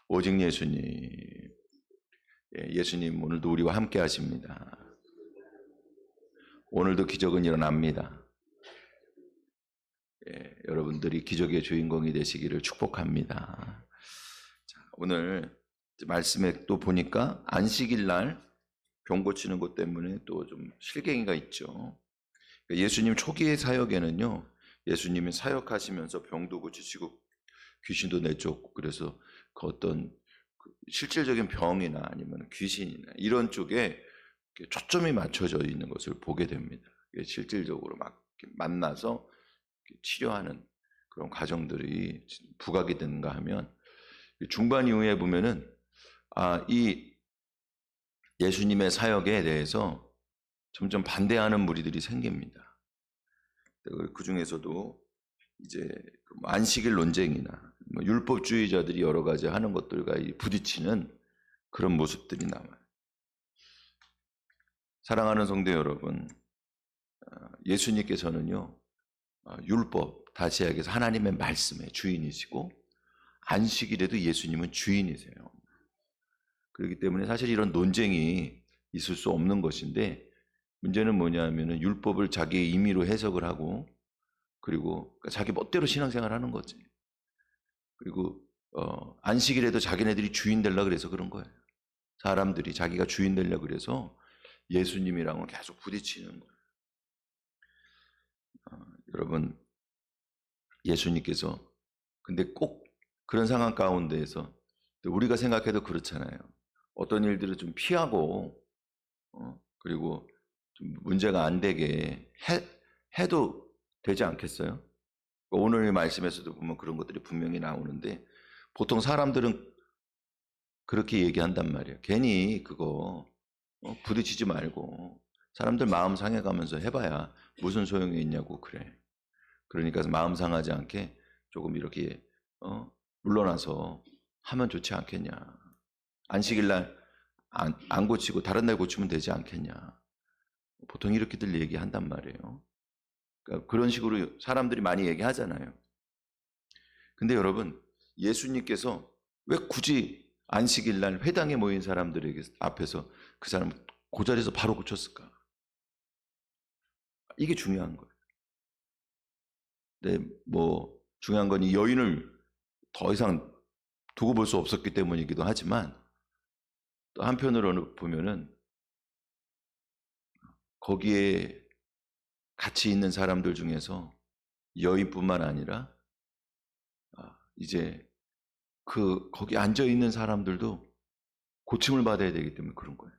오직 예수님. 예수님 오늘도 우리와 함께 하십니다. 오늘도 기적은 일어납니다. 여러분들이 기적의 주인공이 되시기를 축복합니다. 자, 오늘 말씀에 또 보니까 안식일 날 병 고치는 것 때문에 또 좀 실갱이가 있죠. 예수님 초기의 사역에는요, 예수님이 사역하시면서 병도 고치시고 귀신도 내쫓고, 그래서 그 어떤 실질적인 병이나 아니면 귀신이나 이런 쪽에 초점이 맞춰져 있는 것을 보게 됩니다. 실질적으로 막 만나서 치료하는 그런 과정들이 부각이 되는가 하면, 중반 이후에 보면은 이 예수님의 사역에 대해서 점점 반대하는 무리들이 생깁니다. 그 중에서도 이제 안식일 논쟁이나 율법주의자들이 여러 가지 하는 것들과 부딪히는 그런 모습들이 남아요. 사랑하는 성도 여러분, 예수님께서는요, 율법, 다시 이야기해서 하나님의 말씀의 주인이시고, 안식일에도 예수님은 주인이세요. 그렇기 때문에 사실 이런 논쟁이 있을 수 없는 것인데, 문제는 뭐냐면은 율법을 자기의 임의로 해석을 하고, 그리고 자기 멋대로 신앙생활 하는 거지. 그리고 안식일에도 자기네들이 주인 되려고 그래서 그런 거예요. 사람들이 자기가 주인 되려고 그래서 예수님이랑은 계속 부딪히는 거예요. 여러분, 예수님께서 근데 꼭 그런 상황 가운데에서 우리가 생각해도 그렇잖아요. 어떤 일들을 좀 피하고 그리고 좀 문제가 안 되게 해도 되지 않겠어요? 오늘 말씀에서도 보면 그런 것들이 분명히 나오는데, 보통 사람들은 그렇게 얘기한단 말이에요. 괜히 그거 부딪히지 말고 사람들 마음 상해가면서 해봐야 무슨 소용이 있냐고 그래. 그러니까 마음 상하지 않게 조금 이렇게 물러나서 하면 좋지 않겠냐. 안식일 날 안 고치고 다른 날 고치면 되지 않겠냐. 보통 이렇게들 얘기한단 말이에요. 그러니까 그런 식으로 사람들이 많이 얘기하잖아요. 근데 여러분, 예수님께서 왜 굳이 안식일 날 회당에 모인 사람들에게 앞에서 그 사람을 그 자리에서 바로 고쳤을까? 이게 중요한 거예요. 근데 중요한 건 이 여인을 더 이상 두고 볼 수 없었기 때문이기도 하지만, 또 한편으로 보면은 거기에 같이 있는 사람들 중에서 여인뿐만 아니라 이제 거기 앉아 있는 사람들도 고침을 받아야 되기 때문에 그런 거예요.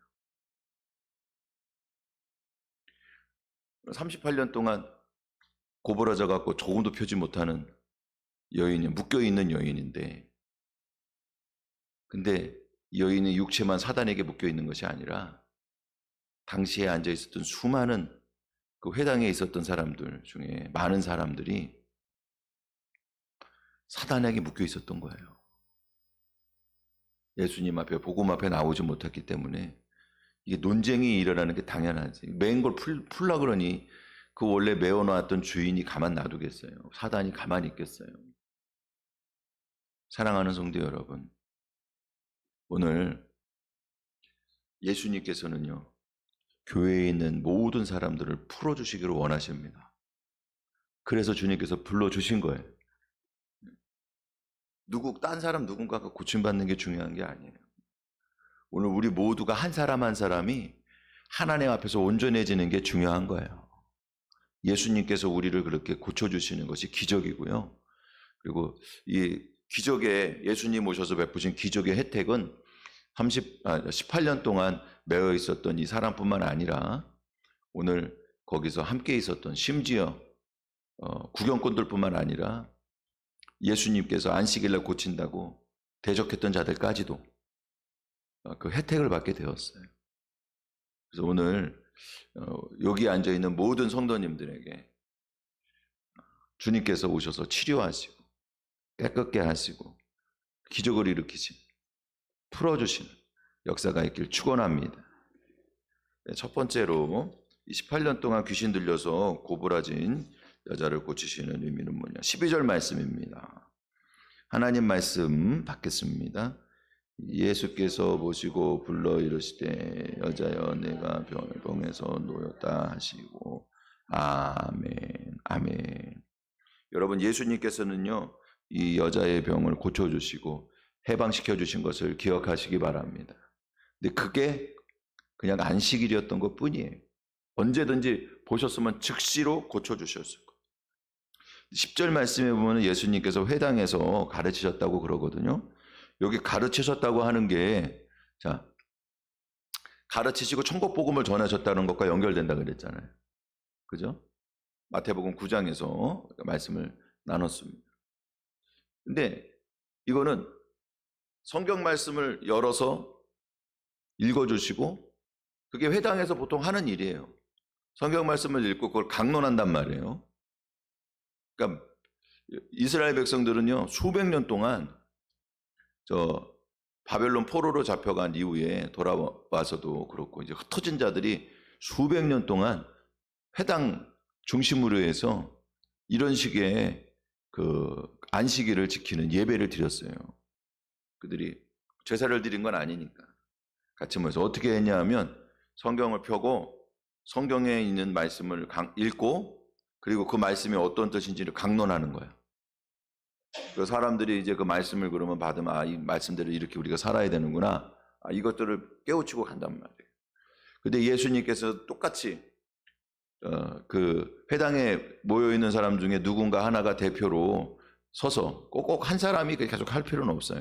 38년 동안 고부라져 갖고 조금도 펴지 못하는 여인이 묶여 있는 여인인데, 근데 여인의 육체만 사단에게 묶여 있는 것이 아니라 당시에 앉아 있었던 수많은 그 회당에 있었던 사람들 중에 많은 사람들이 사단에게 묶여 있었던 거예요. 예수님 앞에, 복음 앞에 나오지 못했기 때문에 이게 논쟁이 일어나는 게 당연하지. 매인 걸 풀라 그러니 그 원래 메어놓았던 주인이 가만 놔두겠어요? 사단이 가만히 있겠어요? 사랑하는 성도 여러분, 오늘 예수님께서는요, 교회에 있는 모든 사람들을 풀어주시기를 원하십니다. 그래서 주님께서 불러주신 거예요. 딴 사람 누군가가 고침받는 게 중요한 게 아니에요. 오늘 우리 모두가 한 사람 한 사람이 하나님 앞에서 온전해지는 게 중요한 거예요. 예수님께서 우리를 그렇게 고쳐주시는 것이 기적이고요. 그리고 이 기적에, 예수님 오셔서 베푸신 기적의 혜택은 18년 동안 매여 있었던 이 사람뿐만 아니라 오늘 거기서 함께 있었던, 심지어 구경꾼들뿐만 아니라 예수님께서 안식일날 고친다고 대적했던 자들까지도 그 혜택을 받게 되었어요. 그래서 오늘 여기 앉아있는 모든 성도님들에게 주님께서 오셔서 치료하시고 깨끗게 하시고 기적을 일으키신, 풀어주시는 역사가 있길 축원합니다. 첫 번째로 28년 동안 귀신 들려서 고부라진 여자를 고치시는 의미는 뭐냐? 12절 말씀입니다. 하나님 말씀 받겠습니다. 예수께서 보시고 불러 이르시되 여자여 내가 병에서 놓였다 하시고 아멘 아멘. 여러분 예수님께서는요 이 여자의 병을 고쳐주시고 해방시켜 주신 것을 기억하시기 바랍니다. 근데 그게 그냥 안식일이었던 것 뿐이에요. 언제든지 보셨으면 즉시로 고쳐주셨을 거예요. 10절 말씀에 보면 예수님께서 회당에서 가르치셨다고 그러거든요. 여기 가르치셨다고 하는 게, 자, 가르치시고 천국복음을 전하셨다는 것과 연결된다 그랬잖아요. 그죠? 마태복음 9장에서 말씀을 나눴습니다. 근데 이거는 성경 말씀을 열어서 읽어주시고, 그게 회당에서 보통 하는 일이에요. 성경 말씀을 읽고 그걸 강론한단 말이에요. 그러니까 이스라엘 백성들은요 수백 년 동안 저 바벨론 포로로 잡혀간 이후에 돌아와서도 그렇고 이제 흩어진 자들이 수백 년 동안 회당 중심으로 해서 이런 식의 그 안식일을 지키는 예배를 드렸어요. 그들이 제사를 드린 건 아니니까 같이 모여서 어떻게 했냐 하면 성경을 펴고 성경에 있는 말씀을 읽고 그리고 그 말씀이 어떤 뜻인지를 강론하는 거예요. 그 사람들이 이제 그 말씀을 그러면 받으면 아, 이 말씀대로 이렇게 우리가 살아야 되는구나. 아, 이것들을 깨우치고 간단 말이에요. 근데 예수님께서 똑같이 그 회당에 모여 있는 사람 중에 누군가 하나가 대표로 서서 꼭 한 사람이 계속 할 필요는 없어요.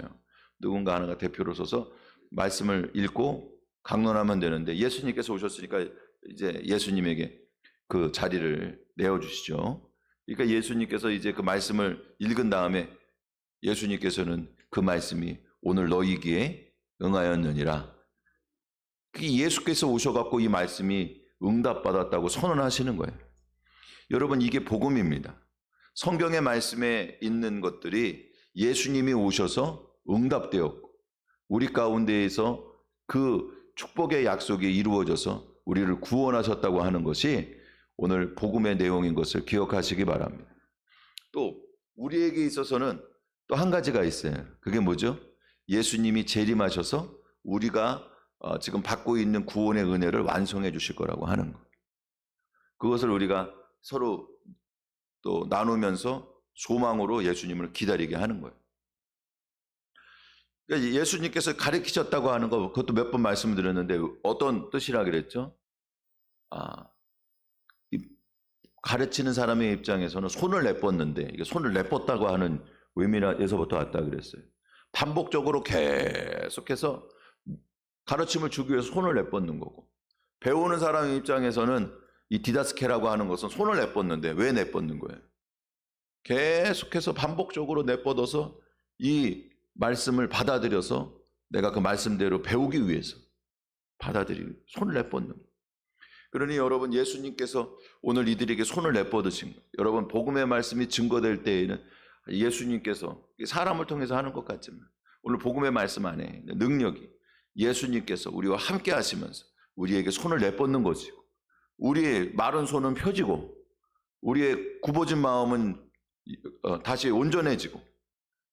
누군가 하나가 대표로 서서 말씀을 읽고 강론하면 되는데 예수님께서 오셨으니까 이제 예수님에게 그 자리를 내어주시죠. 그러니까 예수님께서 이제 그 말씀을 읽은 다음에 예수님께서는 그 말씀이 오늘 너희기에 응하였느니라. 예수께서 오셔갖고 이 말씀이 응답받았다고 선언하시는 거예요. 여러분 이게 복음입니다. 성경의 말씀에 있는 것들이 예수님이 오셔서 응답되었고 우리 가운데에서 그 축복의 약속이 이루어져서 우리를 구원하셨다고 하는 것이 오늘 복음의 내용인 것을 기억하시기 바랍니다. 또 우리에게 있어서는 또 한 가지가 있어요. 그게 뭐죠? 예수님이 재림하셔서 우리가 지금 받고 있는 구원의 은혜를 완성해 주실 거라고 하는 것. 그것을 우리가 서로 또 나누면서 소망으로 예수님을 기다리게 하는 거예요. 그러니까 예수님께서 가르치셨다고 하는 거 그것도 몇 번 말씀드렸는데 어떤 뜻이라 그랬죠? 가르치는 사람의 입장에서는 손을 내뻗는데 이게 손을 내뻗다고 하는 의미에서부터 왔다 그랬어요. 반복적으로 계속해서 가르침을 주기 위해서 손을 내뻗는 거고 배우는 사람의 입장에서는 이 디다스케라고 하는 것은 손을 내뻗는데 왜 내뻗는 거예요? 계속해서 반복적으로 내뻗어서 이 말씀을 받아들여서 내가 그 말씀대로 배우기 위해서 받아들이고 손을 내뻗는 거예요. 그러니 여러분 예수님께서 오늘 이들에게 손을 내뻗으신 거예요. 여러분 복음의 말씀이 증거될 때에는 예수님께서 사람을 통해서 하는 것 같지만 오늘 복음의 말씀 안에 능력이 예수님께서 우리와 함께 하시면서 우리에게 손을 내뻗는 것이고 우리의 마른 손은 펴지고 우리의 굽어진 마음은 다시 온전해지고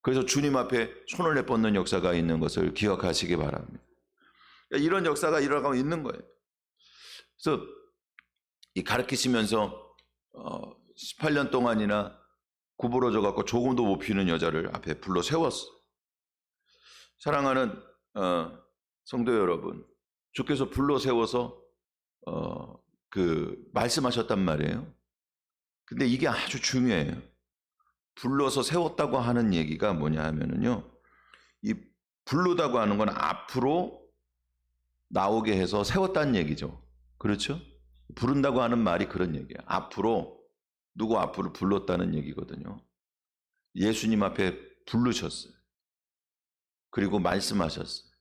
그래서 주님 앞에 손을 내뻗는 역사가 있는 것을 기억하시기 바랍니다. 이런 역사가 일어나고 있는 거예요. 그래서 이 가르치시면서 18년 동안이나 구부러져 갖고 조금도 못 피는 여자를 앞에 불러 세웠어. 사랑하는 성도 여러분, 주께서 불러 세워서 그 말씀하셨단 말이에요. 근데 이게 아주 중요해요. 불러서 세웠다고 하는 얘기가 뭐냐 하면은요, 이 부르다고 하는 건 앞으로 나오게 해서 세웠다는 얘기죠. 그렇죠? 부른다고 하는 말이 그런 얘기예요. 앞으로 누구 앞으로 불렀다는 얘기거든요. 예수님 앞에 부르셨어요. 그리고 말씀하셨어요.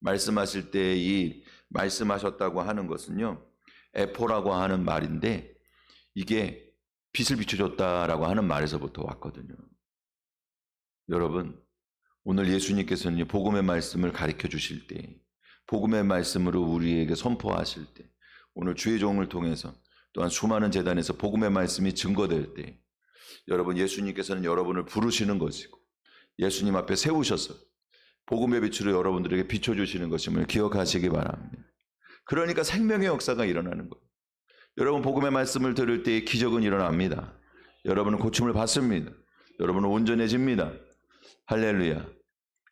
말씀하실 때 이 말씀하셨다고 하는 것은요, 에포라고 하는 말인데 이게 빛을 비춰줬다라고 하는 말에서부터 왔거든요. 여러분, 오늘 예수님께서는 복음의 말씀을 가르쳐 주실 때, 복음의 말씀으로 우리에게 선포하실 때, 오늘 주의 종을 통해서 또한 수많은 재단에서 복음의 말씀이 증거될 때 여러분 예수님께서는 여러분을 부르시는 것이고 예수님 앞에 세우셔서 복음의 빛으로 여러분들에게 비춰주시는 것임을 기억하시기 바랍니다. 그러니까 생명의 역사가 일어나는 거예요. 여러분 복음의 말씀을 들을 때 기적은 일어납니다. 여러분은 고침을 받습니다. 여러분은 온전해집니다. 할렐루야.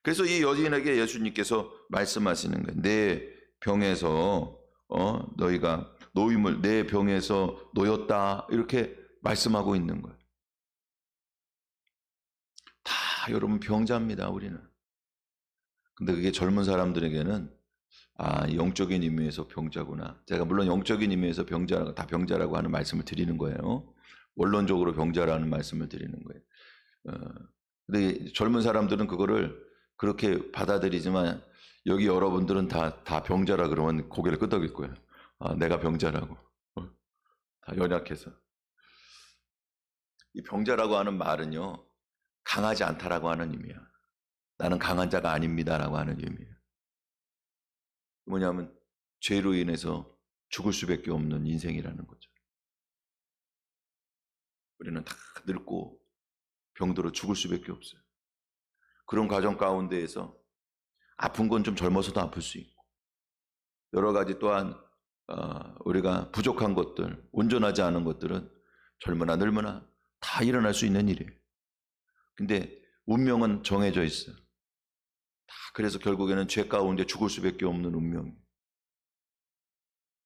그래서 이 여인에게 예수님께서 말씀하시는 거예요. 내 병에서 너희가 노임을 내 병에서 놓였다 이렇게 말씀하고 있는 거예요. 다 여러분 병자입니다. 우리는. 근데 그게 젊은 사람들에게는 영적인 의미에서 병자구나. 제가 물론 영적인 의미에서 병자라고 다 병자라고 하는 말씀을 드리는 거예요. 원론적으로 병자라는 말씀을 드리는 거예요. 근데 젊은 사람들은 그거를 그렇게 받아들이지만 여기 여러분들은 다 병자라 그러면 고개를 끄덕일 거예요. 내가 병자라고. 다 연약해서. 이 병자라고 하는 말은요. 강하지 않다라고 하는 의미야. 나는 강한 자가 아닙니다라고 하는 의미예요. 뭐냐면 죄로 인해서 죽을 수밖에 없는 인생이라는 거죠. 우리는 다 늙고 병들어 죽을 수밖에 없어요. 그런 과정 가운데에서 아픈 건 좀 젊어서도 아플 수 있고 여러 가지 또한 우리가 부족한 것들, 온전하지 않은 것들은 젊으나 늙으나 다 일어날 수 있는 일이에요. 근데 운명은 정해져 있어요. 다 그래서 결국에는 죄 가운데 죽을 수밖에 없는 운명이에요.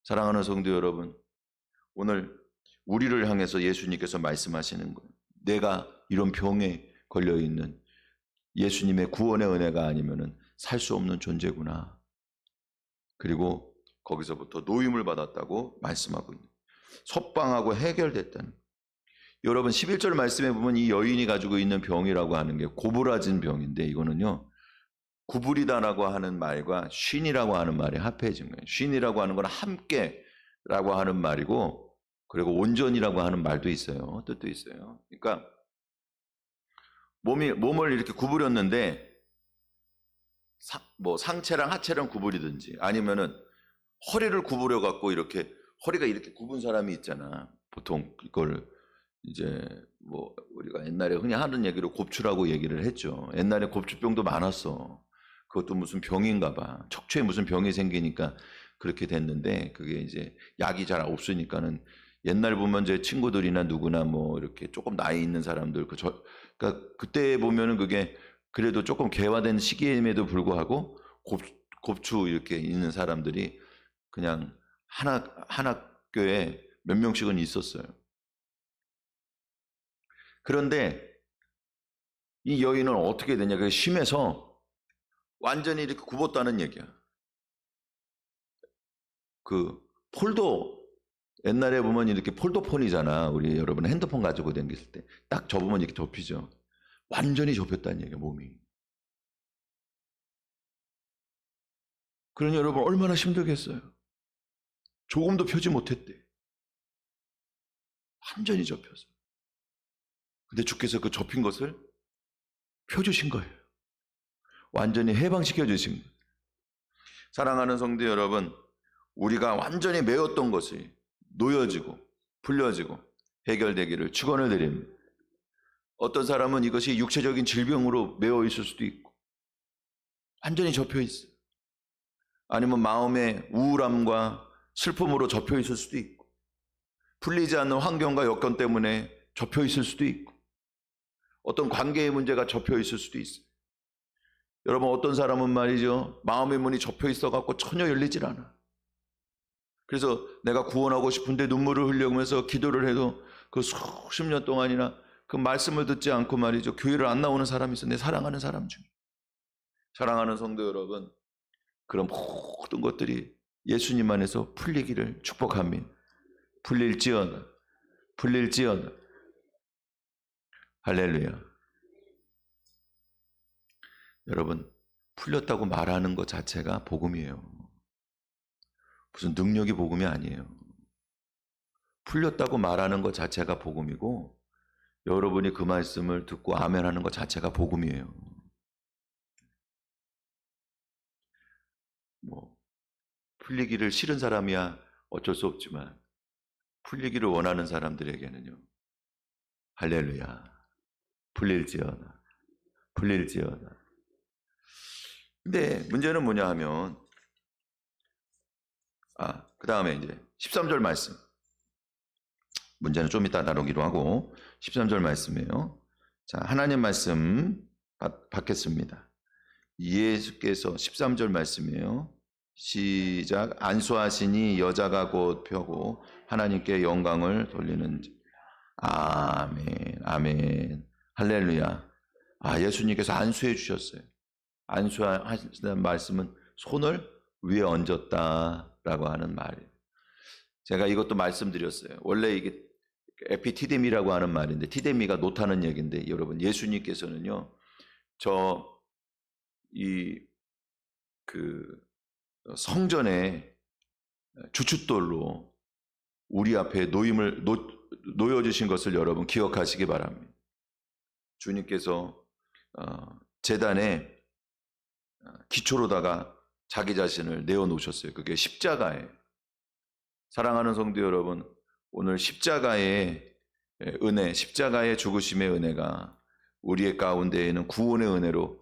사랑하는 성도 여러분, 오늘 우리를 향해서 예수님께서 말씀하시는 거예요. 내가 이런 병에 걸려있는 예수님의 구원의 은혜가 아니면 살 수 없는 존재구나. 그리고 거기서부터 노임을 받았다고 말씀하고 있는 석방하고 해결됐다는. 여러분 11절 말씀에 보면 이 여인이 가지고 있는 병이라고 하는 게 고부라진 병인데 이거는요. 구부리다라고 하는 말과 쉰이라고 하는 말이 합해진 거예요. 쉰이라고 하는 건 함께라고 하는 말이고 그리고 온전이라고 하는 말도 있어요. 뜻도 있어요. 그러니까 몸을 이렇게 구부렸는데 상체랑 하체랑 구부리든지 아니면은 허리를 구부려 갖고 이렇게 허리가 이렇게 굽은 사람이 있잖아. 보통 이걸 이제 우리가 옛날에 흔히 하는 얘기로 곱추라고 얘기를 했죠. 옛날에 곱추병도 많았어. 그것도 무슨 병인가 봐. 척추에 무슨 병이 생기니까 그렇게 됐는데 그게 이제 약이 잘 없으니까는 옛날 보면 제 친구들이나 누구나 이렇게 조금 나이 있는 사람들 그러니까 그때 보면은 그게 그래도 조금 개화된 시기임에도 불구하고 곱추 이렇게 있는 사람들이 그냥 한 학교에 몇 명씩은 있었어요. 그런데 이 여인은 어떻게 되냐? 그게 심해서 완전히 이렇게 굽었다는 얘기야. 그 폴더 옛날에 보면 이렇게 폴더폰이잖아. 우리 여러분 핸드폰 가지고 다녔을 때 딱 접으면 이렇게 접히죠. 완전히 접혔다는 얘기야, 몸이. 그러니 여러분 얼마나 힘들겠어요. 조금도 펴지 못했대. 완전히 접혀서. 근데 주께서 그 접힌 것을 펴주신 거예요. 완전히 해방시켜 주신 거예요. 사랑하는 성도 여러분, 우리가 완전히 매였던 것이 놓여지고 풀려지고 해결되기를 축원을 드립니다. 어떤 사람은 이것이 육체적인 질병으로 매어 있을 수도 있고 완전히 접혀 있어요. 아니면 마음의 우울함과 슬픔으로 접혀 있을 수도 있고 풀리지 않는 환경과 여건 때문에 접혀 있을 수도 있고 어떤 관계의 문제가 접혀 있을 수도 있어요. 여러분 어떤 사람은 말이죠. 마음의 문이 접혀 있어갖고 전혀 열리질 않아. 그래서 내가 구원하고 싶은데 눈물을 흘려면서 기도를 해도 그 수십 년 동안이나 그 말씀을 듣지 않고 말이죠. 교회를 안 나오는 사람이 있어. 내 사랑하는 사람 중에. 사랑하는 성도 여러분, 그런 모든 것들이 예수님 안에서 풀리기를 축복합니다. 풀릴지어다. 풀릴지어다. 할렐루야. 여러분, 풀렸다고 말하는 것 자체가 복음이에요. 무슨 능력이 복음이 아니에요. 풀렸다고 말하는 것 자체가 복음이고 여러분이 그 말씀을 듣고 아멘 하는 것 자체가 복음이에요. 풀리기를 싫은 사람이야 어쩔 수 없지만 풀리기를 원하는 사람들에게는요. 할렐루야. 풀릴지어다. 풀릴지어다. 근데 문제는 뭐냐 하면 그 다음에 이제 13절 말씀. 문제는 좀 이따 다루기로 하고 13절 말씀이에요. 자, 하나님 말씀 받겠습니다. 예수께서 13절 말씀이에요. 시작. 안수하시니 여자가 곧 펴고 하나님께 영광을 돌리는 아멘, 아멘, 할렐루야. 예수님께서 안수해 주셨어요. 안수하신다는 말씀은 손을 위에 얹었다라고 하는 말이에요. 제가 이것도 말씀드렸어요. 원래 이게 에피티데미라고 하는 말인데, 티데미가 놓다는 얘기인데, 여러분, 예수님께서는요, 성전에 주춧돌로 우리 앞에 놓여주신 것을 여러분 기억하시기 바랍니다. 주님께서 제단에 기초로다가 자기 자신을 내어놓으셨어요. 그게 십자가예요. 사랑하는 성도 여러분, 오늘 십자가의 은혜, 십자가의 죽으심의 은혜가 우리의 가운데에는 구원의 은혜로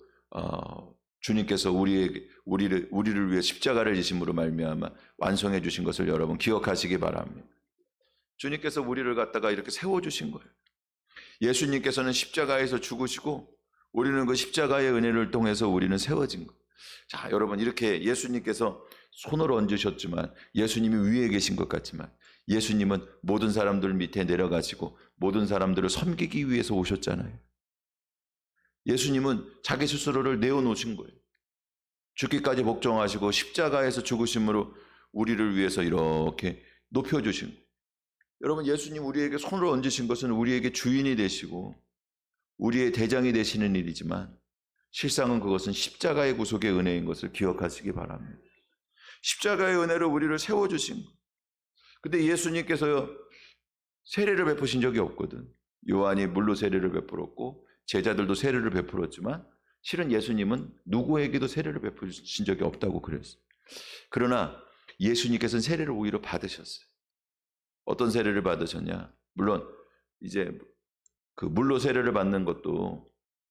주님께서 우리를 위해 십자가를 지심으로 말미암아 완성해 주신 것을 여러분 기억하시기 바랍니다. 주님께서 우리를 갖다가 이렇게 세워주신 거예요. 예수님께서는 십자가에서 죽으시고 우리는 그 십자가의 은혜를 통해서 우리는 세워진 거예요. 자, 여러분, 이렇게 예수님께서 손을 얹으셨지만, 예수님이 위에 계신 것 같지만, 예수님은 모든 사람들 밑에 내려가시고 모든 사람들을 섬기기 위해서 오셨잖아요. 예수님은 자기 스스로를 내어놓으신 거예요. 죽기까지 복종하시고 십자가에서 죽으심으로 우리를 위해서 이렇게 높여주신 거예요. 여러분, 예수님 우리에게 손을 얹으신 것은 우리에게 주인이 되시고 우리의 대장이 되시는 일이지만, 실상은 그것은 십자가의 구속의 은혜인 것을 기억하시기 바랍니다. 십자가의 은혜로 우리를 세워주신 거예요. 근데 예수님께서 세례를 베푸신 적이 없거든. 요한이 물로 세례를 베풀었고 제자들도 세례를 베풀었지만, 실은 예수님은 누구에게도 세례를 베푸신 적이 없다고 그랬어요. 그러나 예수님께서는 세례를 오히려 받으셨어요. 어떤 세례를 받으셨냐? 물론 이제 그 물로 세례를 받는 것도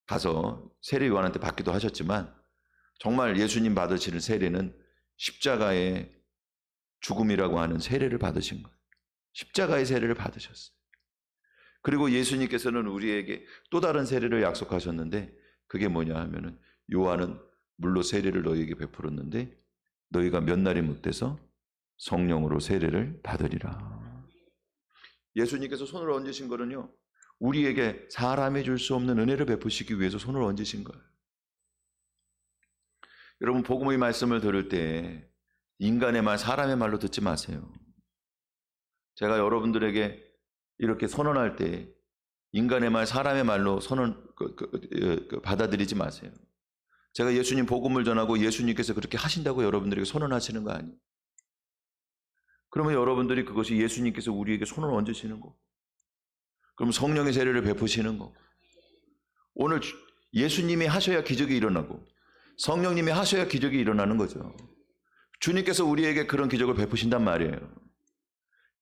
가서 세례 요한한테 받기도 하셨지만, 정말 예수님 받으시는 세례는 십자가의 죽음이라고 하는 세례를 받으신 거예요. 십자가의 세례를 받으셨어요. 그리고 예수님께서는 우리에게 또 다른 세례를 약속하셨는데, 그게 뭐냐 하면은, 요한은 물로 세례를 너희에게 베풀었는데 너희가 몇 날이 못돼서 성령으로 세례를 받으리라. 예수님께서 손을 얹으신 거는요, 우리에게 사람이 줄 수 없는 은혜를 베푸시기 위해서 손을 얹으신 거예요. 여러분, 복음의 말씀을 들을 때 인간의 말, 사람의 말로 듣지 마세요. 제가 여러분들에게 이렇게 선언할 때 인간의 말, 사람의 말로 받아들이지 마세요. 제가 예수님 복음을 전하고 예수님께서 그렇게 하신다고 여러분들에게 선언하시는 거 아니에요. 그러면 여러분들이 그것이 예수님께서 우리에게 손을 얹으시는 거, 그럼 성령의 세례를 베푸시는 거. 오늘 예수님이 하셔야 기적이 일어나고 성령님이 하셔야 기적이 일어나는 거죠. 주님께서 우리에게 그런 기적을 베푸신단 말이에요.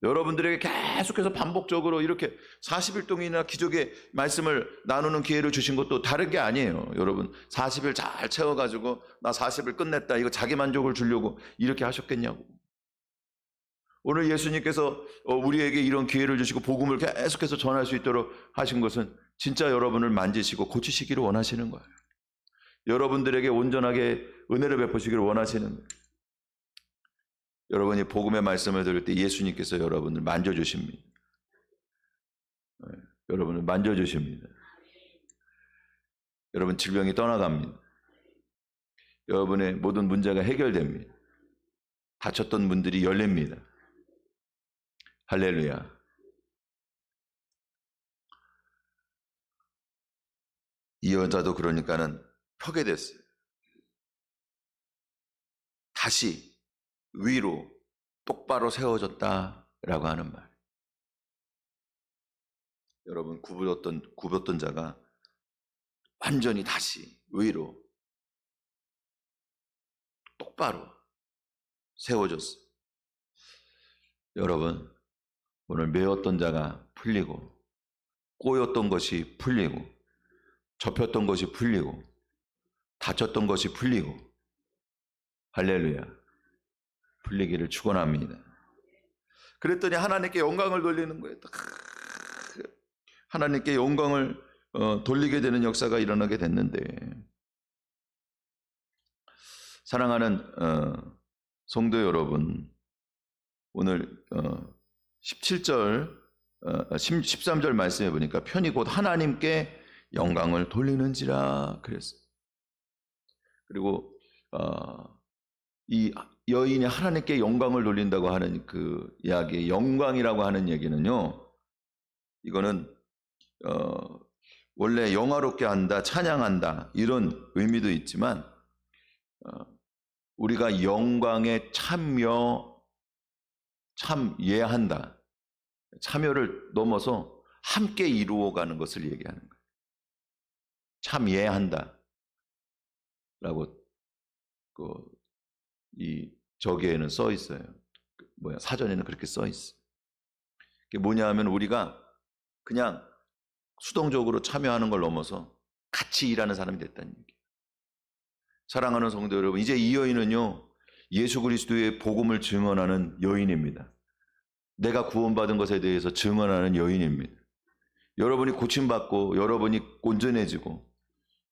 여러분들에게 계속해서 반복적으로 이렇게 40일 동안이나 기적의 말씀을 나누는 기회를 주신 것도 다른 게 아니에요. 여러분, 40일 잘 채워가지고 나 40일 끝냈다, 이거 자기 만족을 주려고 이렇게 하셨겠냐고. 오늘 예수님께서 우리에게 이런 기회를 주시고 복음을 계속해서 전할 수 있도록 하신 것은 진짜 여러분을 만지시고 고치시기를 원하시는 거예요. 여러분들에게 온전하게 은혜를 베푸시기를 원하시는 거예요. 여러분이 복음의 말씀을 들을 때 예수님께서 여러분을 만져주십니다. 여러분을 만져주십니다. 여러분 질병이 떠나갑니다. 여러분의 모든 문제가 해결됩니다. 닫혔던 문들이 열립니다. 할렐루야. 이 여자도 그러니까는 펴게 됐어요. 다시 위로 똑바로 세워졌다라고 하는 말. 여러분, 굽었던 자가 완전히 다시 위로 똑바로 세워졌어요. 여러분, 오늘 매었던 자가 풀리고, 꼬였던 것이 풀리고, 접혔던 것이 풀리고, 다쳤던 것이 풀리고, 할렐루야. 풀리기를 축원합니다. 그랬더니 하나님께 영광을 돌리는 거예요. 하나님께 영광을 돌리게 되는 역사가 일어나게 됐는데, 사랑하는 성도 여러분, 오늘 17절 13절 말씀해 보니까 편히 곧 하나님께 영광을 돌리는지라 그랬어요. 그리고 이 여인이 하나님께 영광을 돌린다고 하는 그 이야기, 영광이라고 하는 얘기는요, 이거는 원래 영화롭게 한다, 찬양한다 이런 의미도 있지만 우리가 영광에 참여한다, 참여를 넘어서 함께 이루어가는 것을 얘기하는 거예요. 참여한다 라고 이 저기에는 써 있어요. 사전에는 그렇게 써 있어요. 그게 뭐냐 하면 우리가 그냥 수동적으로 참여하는 걸 넘어서 같이 일하는 사람이 됐다는 얘기예요. 사랑하는 성도 여러분, 이제 이 여인은요, 예수 그리스도의 복음을 증언하는 여인입니다. 내가 구원받은 것에 대해서 증언하는 여인입니다. 여러분이 고침받고 여러분이 온전해지고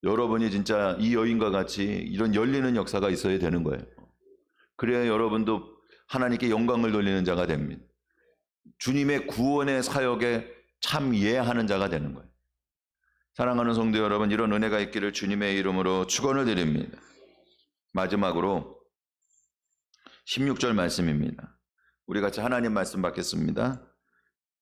여러분이 진짜 이 여인과 같이 이런 열리는 역사가 있어야 되는 거예요. 그래야 여러분도 하나님께 영광을 돌리는 자가 됩니다. 주님의 구원의 사역에 참여하는 자가 되는 거예요. 사랑하는 성도 여러분, 이런 은혜가 있기를 주님의 이름으로 축원을 드립니다. 마지막으로 16절 말씀입니다. 우리 같이 하나님 말씀 받겠습니다.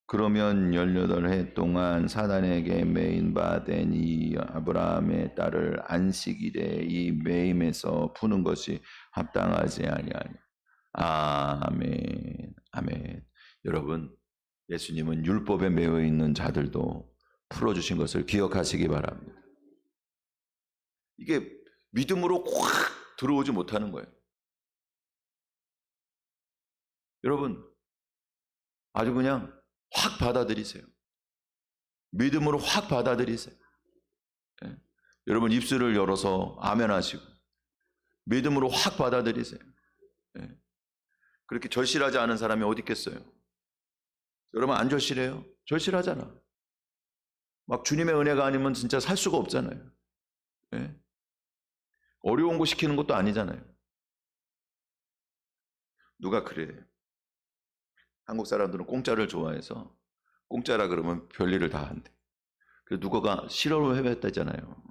그러면 18해 동안 사단에게 매인받은 이 아브라함의 딸을 안식일에 이 매임에서 푸는 것이 합당하지 아니하냐. 아멘. 아멘. 여러분, 예수님은 율법에 매여 있는 자들도 풀어주신 것을 기억하시기 바랍니다. 이게 믿음으로 확 들어오지 못하는 거예요. 여러분, 아주 그냥 확 받아들이세요. 믿음으로 확 받아들이세요. 예. 여러분 입술을 열어서 아멘 하시고 믿음으로 확 받아들이세요. 예. 그렇게 절실하지 않은 사람이 어디 있겠어요? 여러분 안 절실해요? 절실하잖아. 막 주님의 은혜가 아니면 진짜 살 수가 없잖아요. 예. 어려운 거 시키는 것도 아니잖아요. 누가 그래요? 한국 사람들은 공짜를 좋아해서 공짜라 그러면 별일을 다 한대. 그래서 누가가 실험을 해봤다잖아요.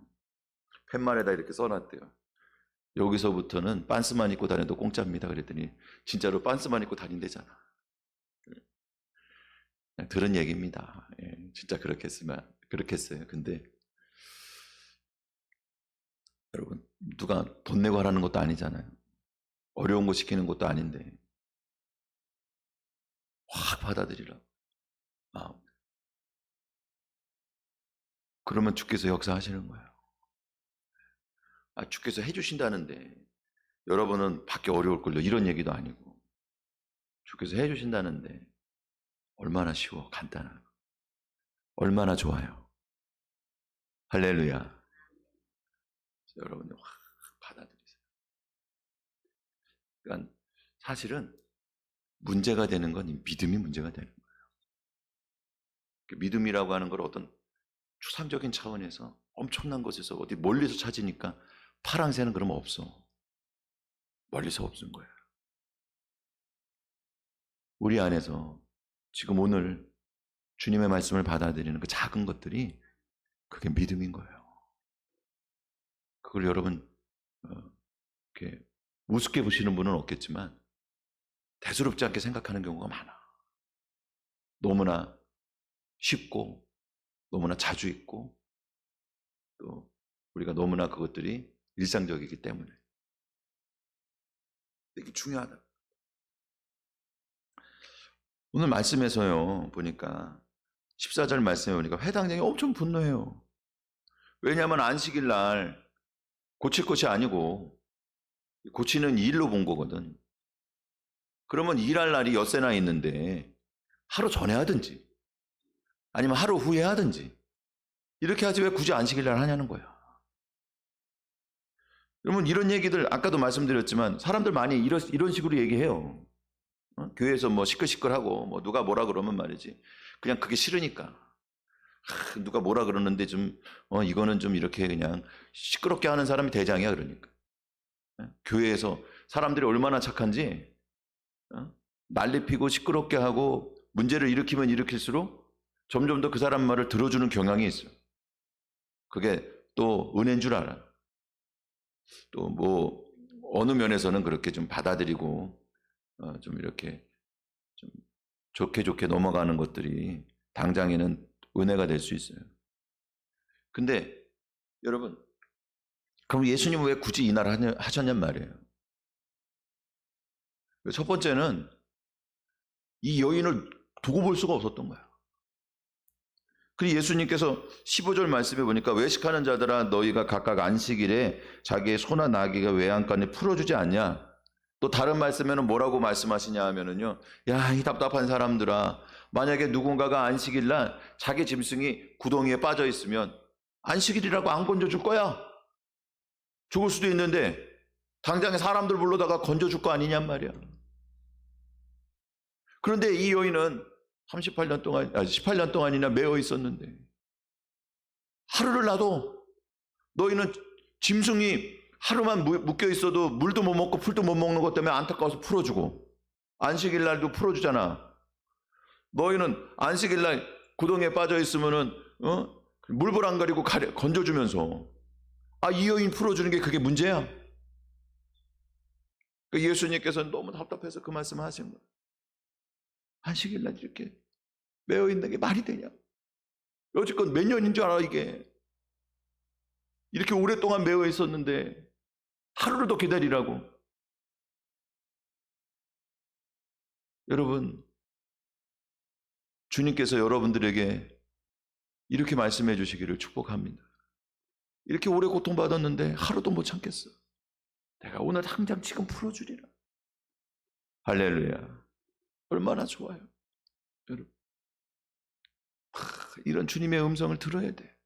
팻말에다 이렇게 써놨대요. 여기서부터는 빤스만 입고 다녀도 공짜입니다. 그랬더니 진짜로 빤스만 입고 다닌대잖아. 그냥 들은 얘기입니다. 예, 진짜 그렇겠어요. 근데 여러분, 누가 돈 내고 하라는 것도 아니잖아요. 어려운 거 시키는 것도 아닌데 확 받아들이라고. 그러면 주께서 역사하시는 거예요. 주께서 해주신다는데 여러분은 받기 어려울걸요. 이런 얘기도 아니고 주께서 해주신다는데 얼마나 쉬워, 간단하고 얼마나 좋아요. 할렐루야. 여러분들 확 받아들이세요. 그러니까 사실은 문제가 되는 건 이 믿음이 문제가 되는 거예요. 믿음이라고 하는 걸 어떤 추상적인 차원에서 엄청난 곳에서 어디 멀리서 찾으니까 파랑새는 그러면 없어. 멀리서 없는 거예요. 우리 안에서 지금 오늘 주님의 말씀을 받아들이는 그 작은 것들이 그게 믿음인 거예요. 그걸 여러분 이렇게 우습게 보시는 분은 없겠지만 대수롭지 않게 생각하는 경우가 많아. 너무나 쉽고 너무나 자주 있고 또 우리가 너무나 그것들이 일상적이기 때문에 이게 중요하다. 오늘 말씀에서요 보니까 14절 말씀에 보니까 회당장이 엄청 분노해요. 왜냐하면 안식일 날 고칠 것이 아니고 고치는 일로 본 거거든. 그러면 일할 날이 엿새나 있는데 하루 전에 하든지 아니면 하루 후에 하든지 이렇게 하지 왜 굳이 안식일 날 하냐는 거야. 여러분 이런 얘기들 아까도 말씀드렸지만 사람들 많이 이런 식으로 얘기해요. 교회에서 뭐 시끌시끌하고 뭐 누가 뭐라 그러면 말이지. 그냥 그게 싫으니까. 누가 뭐라 그러는데 좀 이거는 좀 이렇게 그냥 시끄럽게 하는 사람이 대장이야 그러니까. 교회에서 사람들이 얼마나 착한지 난리 피고 시끄럽게 하고 문제를 일으키면 일으킬수록 점점 더 그 사람 말을 들어주는 경향이 있어요. 그게 또 은혜인 줄 알아. 또 뭐 어느 면에서는 그렇게 좀 받아들이고 좀 이렇게 좀 좋게 넘어가는 것들이 당장에는 은혜가 될 수 있어요. 근데 여러분, 그럼 예수님은 왜 굳이 이날 하셨냔 말이에요. 첫 번째는 이 여인을 두고 볼 수가 없었던 거야. 그리고 예수님께서 15절 말씀에 보니까 외식하는 자들아 너희가 각각 안식일에 자기의 소나 나귀가 외양간에 풀어주지 않냐. 또 다른 말씀에는 뭐라고 말씀하시냐 하면은요, 야, 이 답답한 사람들아, 만약에 누군가가 안식일날 자기 짐승이 구덩이에 빠져 있으면 안식일이라고 안 건져줄 거야. 죽을 수도 있는데 당장에 사람들 불러다가 건져줄 거 아니냔 말이야. 그런데 이 여인은 18년 동안이나 매어 있었는데 하루를 놔도 너희는 짐승이 하루만 묶여 있어도 물도 못 먹고 풀도 못 먹는 것 때문에 안타까워서 풀어주고 안식일 날도 풀어주잖아. 너희는 안식일 날 구덩이에 빠져 있으면은 물불 안 가리고 건져주면서 이 여인 풀어주는 게 그게 문제야. 예수님께서는 너무 답답해서 그 말씀을 하신 거예요. 안식일 날 이렇게 매어 있는 게 말이 되냐? 여지껏 몇 년인 줄 알아 이게. 이렇게 오랫동안 매어 있었는데 하루를 더 기다리라고. 여러분, 주님께서 여러분들에게 이렇게 말씀해 주시기를 축복합니다. 이렇게 오래 고통받았는데 하루도 못 참겠어. 내가 오늘 당장 지금 풀어주리라. 할렐루야. 얼마나 좋아요. 여러분, 이런 주님의 음성을 들어야 돼.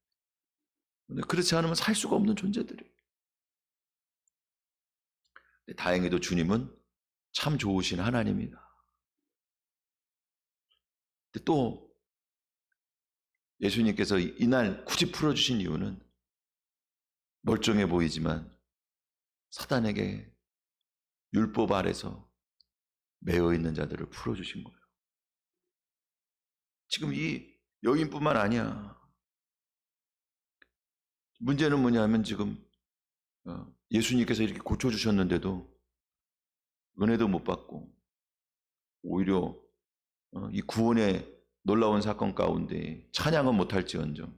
그렇지 않으면 살 수가 없는 존재들이에요. 다행히도 주님은 참 좋으신 하나님이다. 또 예수님께서 이날 굳이 풀어주신 이유는 멀쩡해 보이지만 사단에게 율법 아래서 매어 있는 자들을 풀어주신 거예요. 지금 이 여인뿐만 아니야. 문제는 뭐냐면 지금 예수님께서 이렇게 고쳐주셨는데도 은혜도 못 받고 오히려 이 구원의 놀라운 사건 가운데 찬양은 못할지언정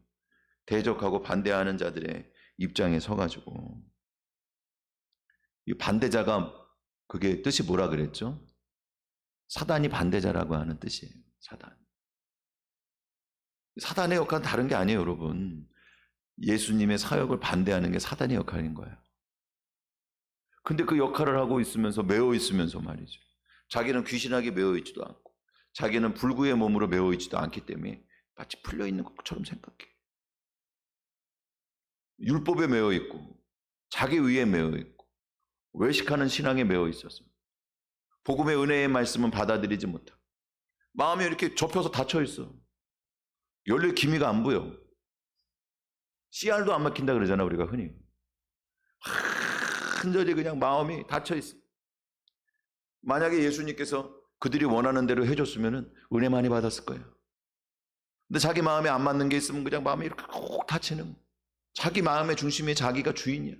대적하고 반대하는 자들의 입장에 서가지고 이 반대자가 그게 뜻이 뭐라 그랬죠? 사단이 반대자라고 하는 뜻이에요. 사단의 역할은 다른 게 아니에요, 여러분. 예수님의 사역을 반대하는 게 사단의 역할인 거예요. 근데 그 역할을 하고 있으면서 매어 있으면서 말이죠. 자기는 귀신하게 매어 있지도 않고 자기는 불구의 몸으로 매어 있지도 않기 때문에 마치 풀려 있는 것처럼 생각해. 율법에 매어 있고 자기 위에 매어 있고 외식하는 신앙에 매어 있었습니다. 복음의 은혜의 말씀은 받아들이지 못하고 마음이 이렇게 접혀서 닫혀 있어. 열릴 기미가 안 보여. 씨알도 안 막힌다 그러잖아 우리가 흔히. 한절이 그냥 마음이 닫혀 있어. 만약에 예수님께서 그들이 원하는 대로 해줬으면 은혜 많이 받았을 거예요. 근데 자기 마음에 안 맞는 게 있으면 그냥 마음이 이렇게 콕 닫히는. 자기 마음의 중심에 자기가 주인이야.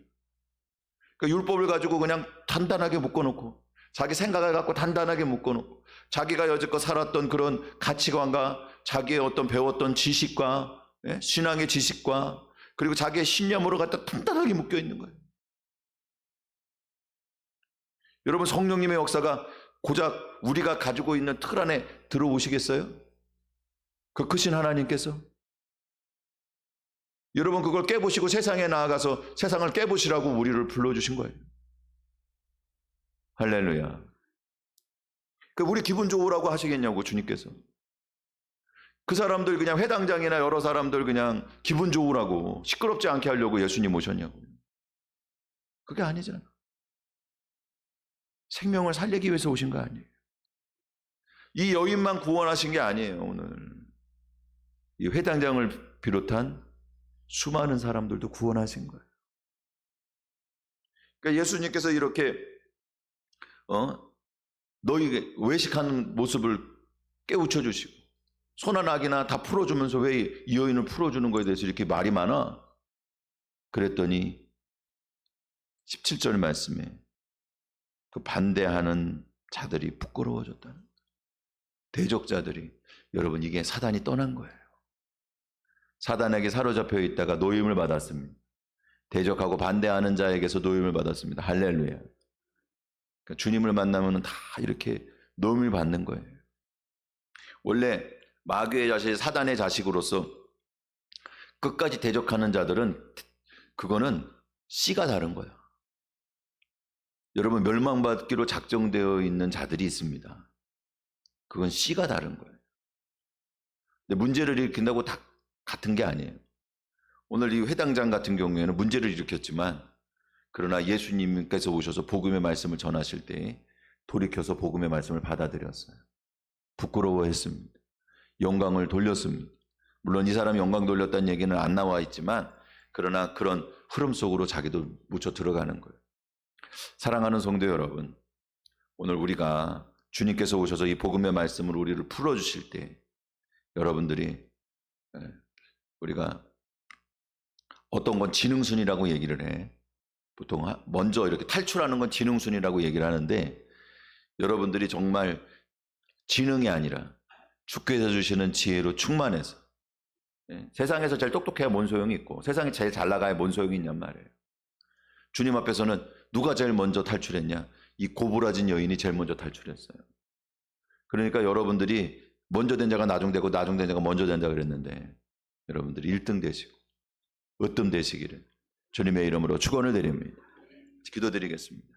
그러니까 율법을 가지고 그냥 단단하게 묶어놓고 자기 생각을 갖고 단단하게 묶어놓고 자기가 여지껏 살았던 그런 가치관과 자기의 어떤 배웠던 지식과 신앙의 지식과 그리고 자기의 신념으로 갖다 단단하게 묶여 있는 거예요. 여러분, 성령님의 역사가 고작 우리가 가지고 있는 틀 안에 들어오시겠어요? 그 크신 하나님께서 여러분 그걸 깨보시고 세상에 나아가서 세상을 깨보시라고 우리를 불러주신 거예요. 할렐루야. 우리 기분 좋으라고 하시겠냐고 주님께서. 그 사람들 그냥 회당장이나 여러 사람들 그냥 기분 좋으라고 시끄럽지 않게 하려고 예수님 오셨냐고. 그게 아니잖아. 생명을 살리기 위해서 오신 거 아니에요. 이 여인만 구원하신 게 아니에요. 오늘 이 회당장을 비롯한 수많은 사람들도 구원하신 거예요. 그러니까 예수님께서 이렇게 너희 외식하는 모습을 깨우쳐 주시고 소나 낙이나 다 풀어주면서 왜 이 여인을 풀어주는 거에 대해서 이렇게 말이 많아? 그랬더니 17절 말씀에 그 반대하는 자들이 부끄러워졌다는 거예요. 대적자들이. 여러분, 이게 사단이 떠난 거예요. 사단에게 사로잡혀 있다가 노임을 받았습니다. 대적하고 반대하는 자에게서 노임을 받았습니다. 할렐루야. 그러니까 주님을 만나면 다 이렇게 노임을 받는 거예요. 원래 마귀의 자식, 사단의 자식으로서 끝까지 대적하는 자들은 그거는 씨가 다른 거예요. 여러분, 멸망받기로 작정되어 있는 자들이 있습니다. 그건 씨가 다른 거예요. 근데 문제를 일으킨다고 다 같은 게 아니에요. 오늘 이 회당장 같은 경우에는 문제를 일으켰지만, 그러나 예수님께서 오셔서 복음의 말씀을 전하실 때 돌이켜서 복음의 말씀을 받아들였어요. 부끄러워했습니다. 영광을 돌렸습니다. 물론 이 사람이 영광 돌렸다는 얘기는 안 나와 있지만, 그러나 그런 흐름 속으로 자기도 묻혀 들어가는 거예요. 사랑하는 성도 여러분, 오늘 우리가 주님께서 오셔서 이 복음의 말씀을 우리를 풀어주실 때 여러분들이, 우리가 어떤 건 지능순이라고 얘기를 해. 보통 먼저 이렇게 탈출하는 건 지능순이라고 얘기를 하는데, 여러분들이 정말 지능이 아니라 주께서 주시는 지혜로 충만해서, 세상에서 제일 똑똑해야 뭔 소용이 있고 세상에 제일 잘 나가야 뭔 소용이 있냔 말이에요. 주님 앞에서는 누가 제일 먼저 탈출했냐? 이 고부라진 여인이 제일 먼저 탈출했어요. 그러니까 여러분들이 먼저 된 자가 나중되고 나중된 자가 먼저 된 자가 그랬는데, 여러분들이 1등 되시고 으뜸 되시기를 주님의 이름으로 축원을 드립니다. 기도드리겠습니다.